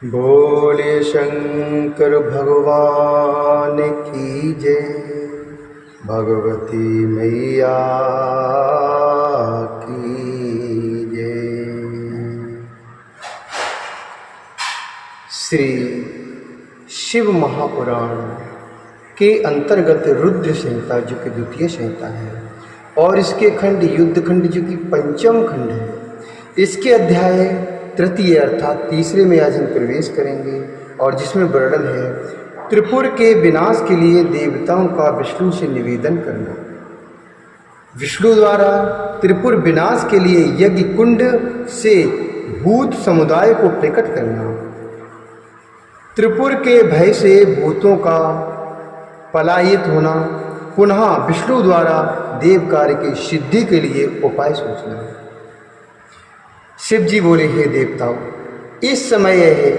बोले शंकर भगवान की जय। भगवती मैया की जय। श्री शिव महापुराण के अंतर्गत रुद्र संहिता जो कि द्वितीय संहिता है और इसके खंड युद्ध खंड जो कि पंचम खंड है, इसके अध्याय तृतीय अर्थात तीसरे में आज हम प्रवेश करेंगे और जिसमें वर्णन है त्रिपुर के विनाश के लिए देवताओं का विष्णु से निवेदन करना। विष्णु द्वारा त्रिपुर विनाश के लिए यज्ञ कुंड से भूत समुदाय को प्रकट करना। त्रिपुर के भय से भूतों का पलायित होना। पुनः विष्णु द्वारा देव कार्य की सिद्धि के लिए उपाय सोचना। शिव जी बोले, हे देवताओं, इस समय यह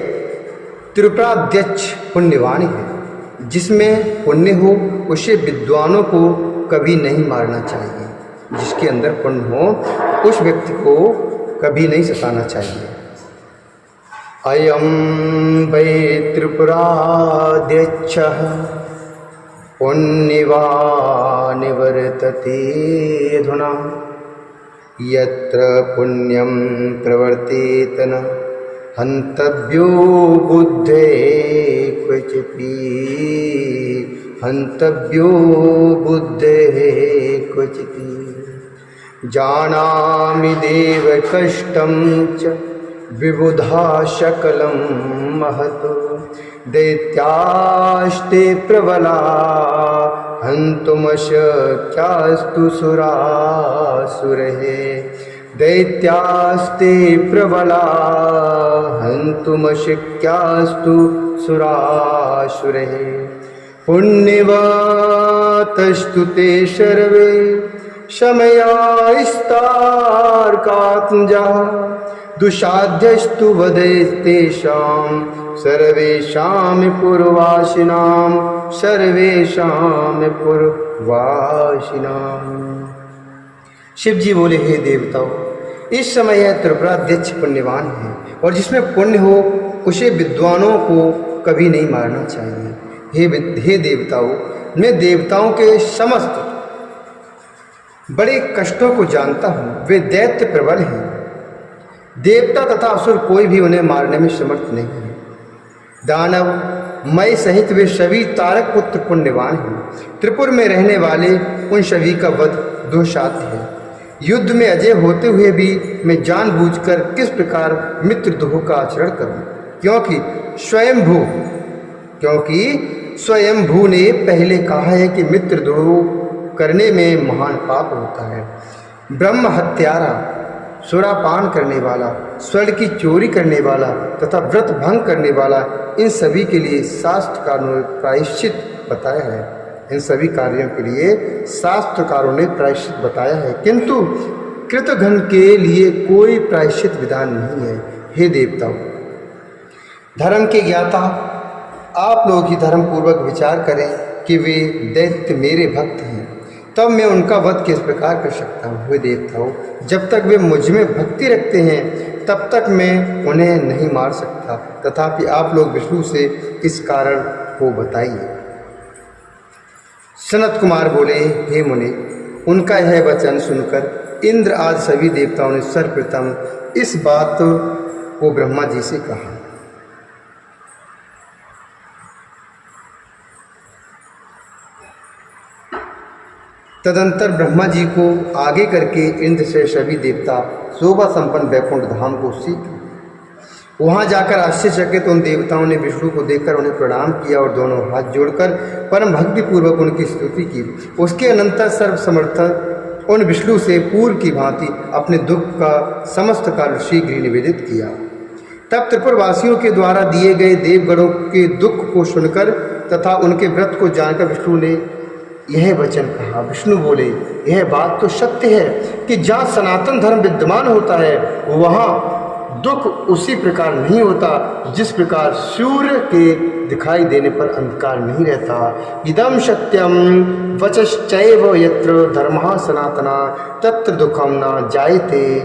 त्रिपुराध्यक्ष पुण्यवान है। जिसमें पुण्य हो उसे विद्वानों को कभी नहीं मारना चाहिए। जिसके अंदर पुण्य हो उस व्यक्ति को कभी नहीं सताना चाहिए। अयं वै त्रिपुराध्यक्षः पुण्यवान् वर्तते अधुना। यत्र पुण्यं प्रवर्तेत न हन्तव्यो बुद्धे क्वचित्। हन्तव्यो बुद्धे क्वचित्। जानामि देव कष्टं च विबुधा सकलं महत्। दैत्यास्ते प्रबला हन्तुमशक्यास्तु सुरासुरैः। दैत्यास्ते प्रबला हन्तुमशक्यास्तु सुरासुरैः। पुण्यवतस्तु ते सर्वे समयास्तार्कात्मजाः। दुःसाध्यस्तु वधस्तेषां सर्वेषां पूर्ववासिनां। सर्वेषां पूर्ववासिनां। शिव जी बोले, हे देवताओं, इस समय यह त्रिपुराध्यक्ष पुण्यवान है और जिसमें पुण्य हो उसे विद्वानों को कभी नहीं मारना चाहिए। हे देवताओं, मैं देवताओं के समस्त बड़े कष्टों को जानता हूँ। वे दैत्य प्रबल हैं। देवता तथा असुर कोई भी उन्हें मारने में समर्थ नहीं है। दानव मैं सहित वे सभी तारक पुत्र पुण्यवान हैं। त्रिपुर में रहने वाले उन सभी का वध दुस्साध्य है। युद्ध में अजय होते हुए भी मैं जानबूझकर किस प्रकार मित्रद्रोह का आचरण करूं, क्योंकि स्वयंभू ने पहले कहा है कि मित्रद्रोह करने में महान पाप होता है। ब्रह्म हत्यारा, सुरापान करने वाला, स्वर्ण की चोरी करने वाला तथा व्रत भंग करने वाला, इन सभी के लिए शास्त्रकारों ने प्रायश्चित बताया है। इन सभी कार्यों के लिए शास्त्रकारों ने प्रायश्चित बताया है, किंतु कृतघ्न के लिए कोई प्रायश्चित विधान नहीं है। हे देवताओं, धर्म के ज्ञाता आप लोग ही धर्म पूर्वक विचार करें कि वे दैत्य मेरे भक्त हैं, तब मैं उनका वध किस प्रकार कर सकता हूँ। वे देवताओं, जब तक वे मुझ में भक्ति रखते हैं तब तक मैं उन्हें नहीं मार सकता। तथापि आप लोग विष्णु से इस कारण को बताइए। सनत कुमार बोले, हे मुनि, उनका यह वचन सुनकर इंद्र आदि सभी देवताओं ने सर्वप्रथम इस बात को ब्रह्मा जी से कहा। तदंतर ब्रह्मा जी को आगे करके इंद्र से सभी देवता शोभा संपन्न वैकुंठ धाम को सीखे। वहां जाकर आश्चर्यचकित उन देवताओं ने विष्णु को देखकर उन्हें प्रणाम किया और दोनों हाथ जोड़कर परम भक्ति पूर्वक उनकी स्तुति की। उसके अनंतर सर्वसमर्थ उन विष्णु से पूर्व की भांति अपने दुख का समस्त कार्य शीघ्र ही निवेदित किया। तब त्रिपुरवासियों के द्वारा दिए गए देवगणों के दुख को सुनकर तथा उनके व्रत को जानकर विष्णु ने यह वचन कहा। विष्णु बोले, यह बात तो सत्य है कि जहाँ सनातन धर्म विद्यमान होता है वहाँ दुख उसी प्रकार नहीं होता जिस प्रकार सूर्य के दिखाई देने पर अंधकार नहीं रहता। इदम सत्यम वचश्चैव यत्र धर्मः सनातना तत्र दुखम न जायते।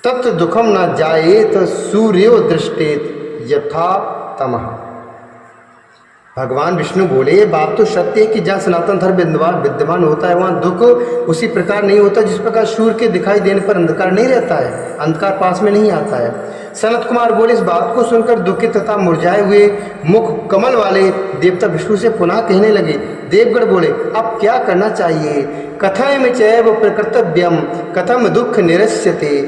तत्र दुखम न जायेत सूर्यो दृष्टेत यथा तमः। भगवान विष्णु बोले, ये बात तो सत्य है कि जहाँ सनातन धर्म विद्यमान होता है वहाँ दुख उसी प्रकार नहीं होता जिस प्रकार सूर्य के दिखाई देने पर अंधकार नहीं रहता है, अंधकार पास में नहीं आता है। सनत कुमार बोले, इस बात को सुनकर दुखित तथा मुरझाए हुए मुख कमल वाले देवता विष्णु से पुनः कहने लगे। देवगण बोले, अब क्या करना चाहिए? कथम चैव प्रकृतव्यम कथम दुख निरस्यते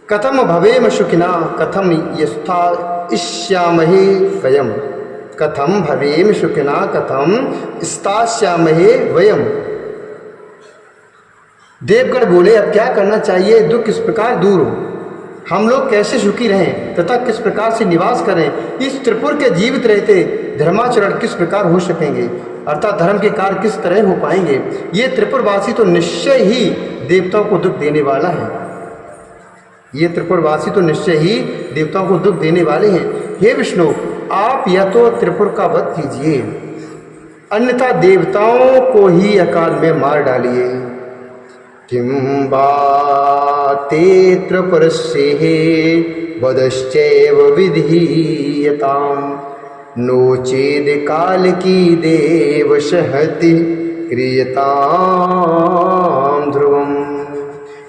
कथम भवेम सुखिना कथम स्थास्यामहे वयम कथम भवेम सुखिना कथम स्थास्यामहे वयम। देवगण बोले, अब क्या करना चाहिए? दुख किस प्रकार दूर हो, हम लोग कैसे सुखी रहें तथा किस प्रकार से निवास करें? इस त्रिपुर के जीवित रहते धर्माचरण किस प्रकार हो सकेंगे, अर्थात धर्म के कार्य किस तरह हो पाएंगे? ये त्रिपुरवासी तो निश्चय ही देवताओं को दुख देने वाला है, ये त्रिपुरवासी तो निश्चय ही देवताओं को दुख देने वाले हैं। हे विष्णु, आप या तो त्रिपुर का वध कीजिए, अन्यथा देवताओं को ही अकाल में मार डालिए। किं वा ते त्रिपुरस्य वधश्चैव विधीयताम् नो चेद काल की देव सहति क्रियतां ध्रुवम्।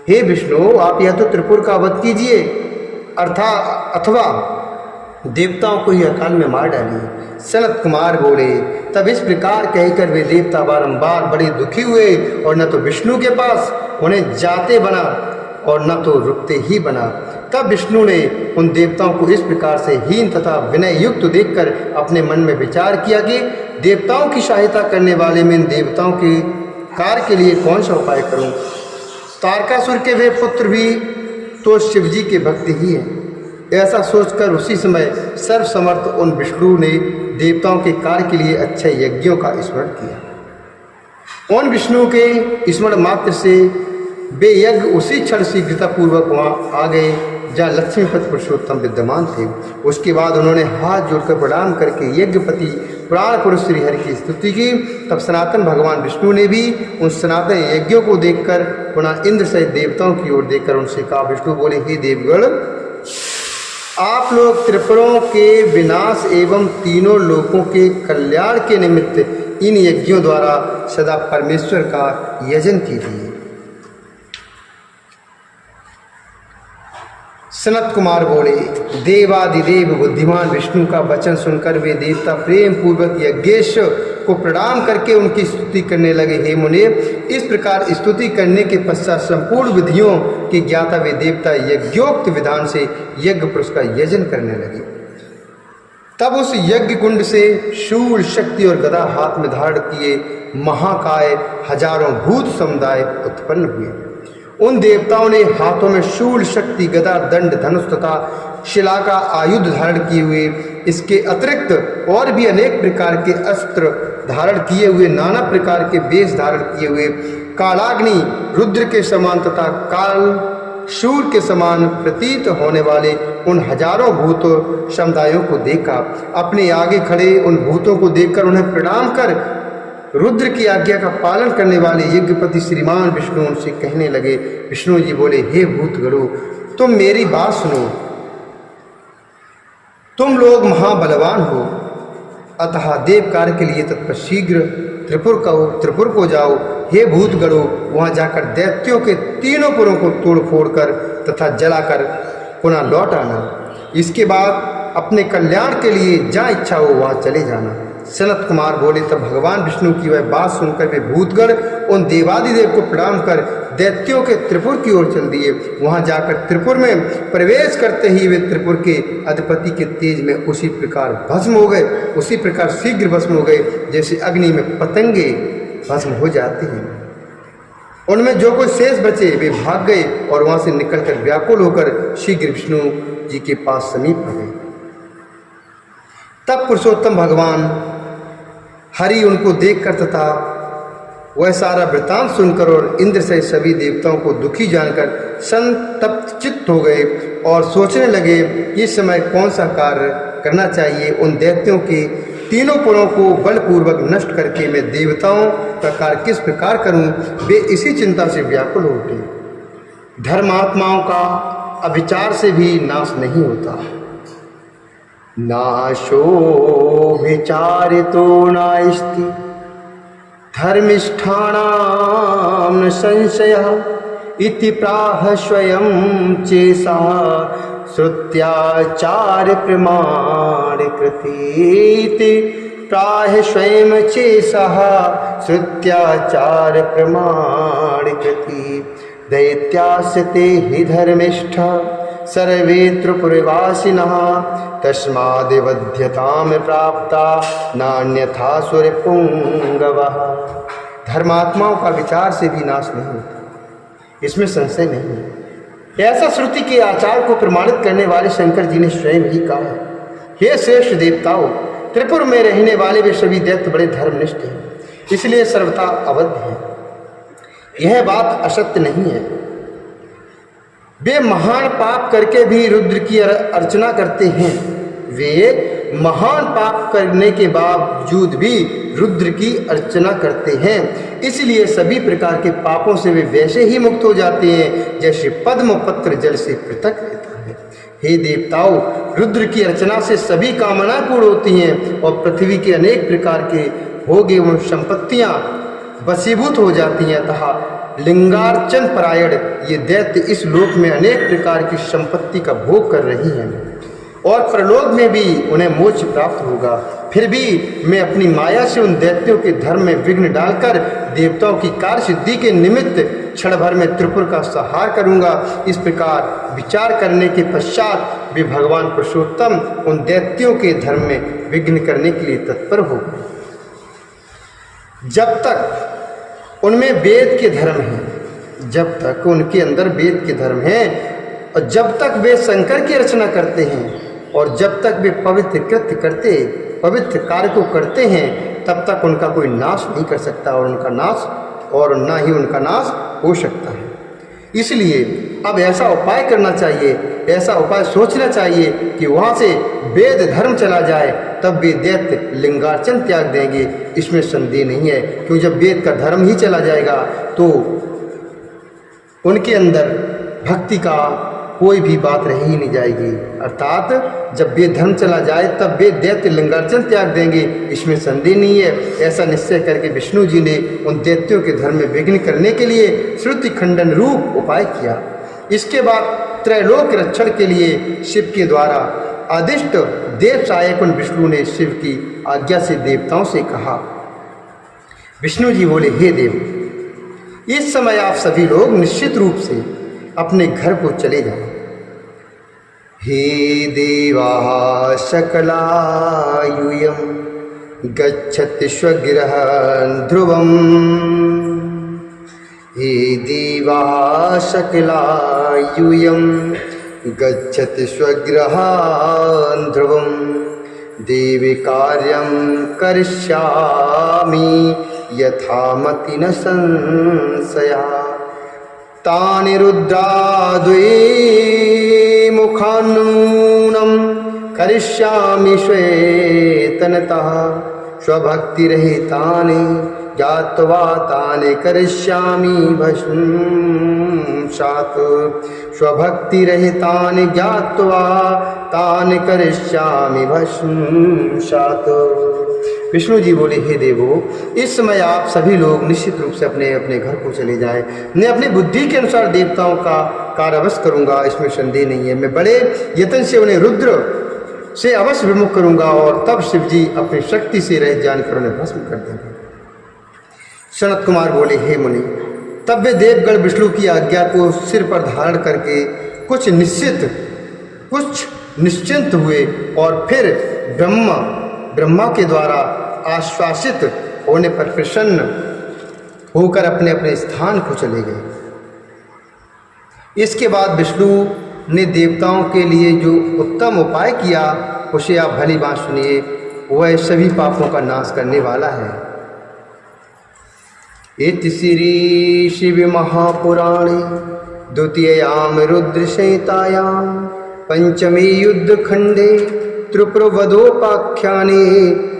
हे विष्णु, आप या तो त्रिपुर का वध कीजिए अथवा देवताओं को ही अकाल में मार डालिए। सनत कुमार बोले, तब इस प्रकार कहकर वे देवता बारंबार बड़े दुखी हुए और न तो विष्णु के पास उन्हें जाते बना और न तो रुकते ही बना। तब विष्णु ने उन देवताओं को इस प्रकार से हीन तथा विनय युक्त देखकर अपने मन में विचार किया कि देवताओं की सहायता करने वाले में इन देवताओं के कार्य के लिए कौन सा उपाय करूं? तारकासुर के वे पुत्र भी तो शिव जी के भक्त ही हैं। ऐसा सोचकर उसी समय सर्वसमर्थ उन विष्णु ने देवताओं के कार्य के लिए अच्छे यज्ञों का स्मरण किया। उन विष्णु के स्मरण मात्र से वे यज्ञ उसी क्षण शीघ्रतापूर्वक वहाँ आ गए जहाँ लक्ष्मीपति पुरुषोत्तम विद्यमान थे। उसके बाद उन्होंने हाथ जोड़कर प्रणाम करके यज्ञपति प्राण पुरुष श्रीहरि की स्तुति की। तब सनातन भगवान विष्णु ने भी उन सनातन यज्ञों को देखकर पुनः इंद्र सहित देवताओं की ओर देखकर उनसे कहा। विष्णु बोले, हे देवगण, आप लोग त्रिपुरों के विनाश एवं तीनों लोकों के कल्याण के निमित्त इन यज्ञों द्वारा सदा परमेश्वर का यजन कीजिए। सनत कुमार बोले, देवादिदेव बुद्धिमान विष्णु का वचन सुनकर वे देवता प्रेम पूर्वक यज्ञेश को प्रणाम करके उनकी स्तुति करने लगे। हे मुने, इस प्रकार स्तुति करने के पश्चात संपूर्ण विधियों के ज्ञाता वे देवता यज्ञोक्त विधान से यज्ञ पुरुष का यजन करने लगे। तब उस यज्ञ कुंड से शूल, शक्ति और गदा हाथ में धारण किए महाकाय हजारों भूत समुदाय उत्पन्न हुए। उन देवताओं ने हाथों में शूल, शक्ति, गदा, दंड, धनुष तथा शिला का आयुध धारण किए हुए, इसके अतिरिक्त और भी अनेक प्रकार के अस्त्र धारण किए हुए, नाना प्रकार के वेश धारण किए हुए, कालाग्नि रुद्र के समान तथा काल शूर के समान प्रतीत होने वाले उन हजारों भूत समुदायों को देखा। अपने आगे खड़े उन भूतों को देखकर उन्हें प्रणाम कर रुद्र की आज्ञा का पालन करने वाले यज्ञपति श्रीमान विष्णु उनसे कहने लगे। विष्णु जी बोले, हे भूतगणों, तुम मेरी बात सुनो। तुम लोग महाबलवान हो, अतः देव कार्य के लिए तत्पर शीघ्र त्रिपुर को जाओ। हे भूतगणों, वहाँ जाकर दैत्यों के तीनों पुरों को तोड़ फोड़ कर तथा जलाकर पुनः लौट आना। इसके बाद अपने कल्याण के लिए जहाँ इच्छा हो वहाँ चले जाना। सनत कुमार बोले, तब भगवान विष्णु की वह बात सुनकर वे भूतगण उन देवादिदेव को प्रणाम कर दैत्यों के त्रिपुर की ओर चल दिए। वहां जाकर त्रिपुर में प्रवेश करते ही वे त्रिपुर के अधिपति के तेज में उसी प्रकार भस्म हो गए, उसी प्रकार शीघ्र भस्म हो गए जैसे अग्नि में पतंगे भस्म हो जाते हैं। उनमें जो कोई शेष बचे वे भाग गए और वहां से निकलकर व्याकुल होकर शीघ्र विष्णु जी के पास समीप आ गए। तब पुरुषोत्तम भगवान हरि उनको देखकर तथा वह सारा वृतांत सुनकर और इंद्र से सभी देवताओं को दुखी जानकर संतप्त चित्त हो गए और सोचने लगे कि इस समय कौन सा कार्य करना चाहिए। उन दैत्यों के तीनों पुरों को बलपूर्वक नष्ट करके मैं देवताओं का कार्य किस प्रकार करूं, वे इसी चिंता से व्याकुल हो उठे। धर्मात्माओं का अविचार से भी नाश नहीं होता। नाशोभिचारितो नास्ति धर्मिष्ठानां न संशयः इति प्राह स्वयं चेसा श्रुत्याचार प्रमाणकृतीति प्राह स्वयं चेसः श्रुत्याचार प्रमाणकृति दैत्यास्ते हि धर्मिष्ठ सर्वे त्रिपुरवासिनः तस्माद्वध्यतां प्राप्ता नान्यथा सुरपुंगवः। धर्मात्माओं का विचार से भी नाश नहीं होता, इसमें संशय नहीं है। ऐसा श्रुति के आचार को प्रमाणित करने वाले शंकर जी ने स्वयं ही कहा है, हे श्रेष्ठ देवताओं, त्रिपुर में रहने वाले वे सभी दैत्य बड़े धर्मनिष्ठ हैं, इसलिए सर्वथा अवध्य हैं। यह बात असत्य नहीं है। वे महान पाप करके भी रुद्र की अर्चना करते हैं। वे महान पाप करने के बावजूद भी रुद्र की अर्चना करते हैं, इसलिए सभी प्रकार के पापों से वे वैसे ही मुक्त हो जाते हैं जैसे पद्म पत्र जल से पृथक रहता है। हे देवताओं, रुद्र की अर्चना से सभी कामनाएं पूर्ण होती हैं और पृथ्वी के अनेक प्रकार के भोग एवं संपत्तियां वशीभूत हो जाती हैं तथा लिंगार्चन परायण ये दैत्य इस लोक में अनेक प्रकार की संपत्ति का भोग कर रही हैं और परलोक में भी उन्हें मोक्ष प्राप्त होगा। फिर भी मैं अपनी माया से उन दैत्यों के धर्म में विघ्न डालकर देवताओं की कार्य सिद्धि के निमित्त क्षण भर में त्रिपुर का संहार करूंगा। इस प्रकार विचार करने के पश्चात वे भगवान पुरुषोत्तम उन दैत्यों के धर्म में विघ्न करने के लिए तत्पर हो गए। जब तक उनमें वेद के धर्म हैं, जब तक उनके अंदर वेद के धर्म हैं और जब तक वे शंकर की रचना करते हैं और जब तक वे पवित्र कृत्य करते, पवित्र कार्य को करते हैं, तब तक उनका कोई नाश नहीं कर सकता और ना ही उनका नाश हो सकता है। इसलिए अब ऐसा उपाय करना चाहिए, ऐसा उपाय सोचना चाहिए कि वहाँ से वेद धर्म चला जाए, तब वे दैत्य लिंगार्चन त्याग देंगे, इसमें संदेह नहीं है। क्योंकि जब वेद का धर्म ही चला जाएगा तो उनके अंदर भक्ति का कोई भी बात रह ही नहीं जाएगी। अर्थात जब वेद धर्म चला जाए तब वे दैत्य लिंगार्चन त्याग देंगे, इसमें संदेह नहीं है। ऐसा निश्चय करके विष्णु जी ने उन दैत्यों के धर्म में विघ्न करने के लिए श्रुति खंडन रूप उपाय किया। इसके बाद त्रैलोक रक्षण के लिए शिव के द्वारा आदिष्ट देव सहायक विष्णु ने शिव की आज्ञा से देवताओं से कहा। विष्णु जी बोले, हे देव, इस समय आप सभी लोग निश्चित रूप से अपने घर को चले जाओ। हे देवाः सकलायूयं गच्छति स्वगृहं ध्रुवम्। हे देवाः सकलायूयं गच्छति स्वगृहं ध्रुवम्। देवी कार्यं करिष्यामि यथामति न संशयः। तानि रुद्राद्वे मुखान्नूनं करिष्यामि श्वेतनतः। स्वभक्तिरहितानि ज्ञात्वा तानि करिष्यामि भस्मात्। स्वभक्तिरहितानि ज्ञात्वा तानि करिष्यामि भस्मात्। विष्णु जी बोले, हे देवो, इस समय आप सभी लोग निश्चित रूप से अपने अपने घर को चले जाएं। मैं अपनी बुद्धि के अनुसार देवताओं का कार्य अवश्य करूंगा, इसमें संदेह नहीं है। मैं बड़े यत्न से उन्हें रुद्र से अवश्य विमुख करूंगा और तब शिव जी अपनी शक्ति से रह जानकर उन्हें भस्म कर देंगे। सनत कुमार बोले, हे मुनि, तब वे देवगण विष्णु की आज्ञा को सिर पर धारण करके कुछ निश्चिंत हुए और फिर ब्रह्मा के द्वारा आश्वासित होने पर प्रसन्न होकर अपने अपने स्थान को चले गए। इसके बाद विष्णु ने देवताओं के लिए जो उत्तम उपाय किया उसे आप भली बात सुनिए। वह सभी पापों का नाश करने वाला है। इति श्री शिव महापुराणे द्वितीयां रुद्र संहितायां पंचमे युद्ध खंडे त्रिपुरवधोपाख्याने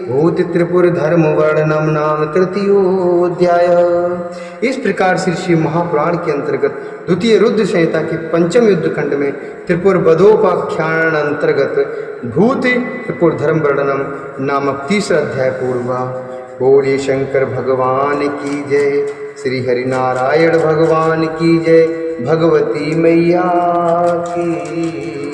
भूत त्रिपुर धर्म वर्णनम नाम तृतीयोध्याय। इस प्रकार से श्री महापुराण के अंतर्गत द्वितीय रुद्र संहिता के पंचम युद्ध खंड में त्रिपुर वधोपाख्यान अंतर्गत भूत त्रिपुर धर्म वर्णनम नामक तीसरा अध्याय पूर्ण हुआ। बोले शंकर भगवान की जय, श्री हरिनारायण भगवान की जय, भगवती मैया की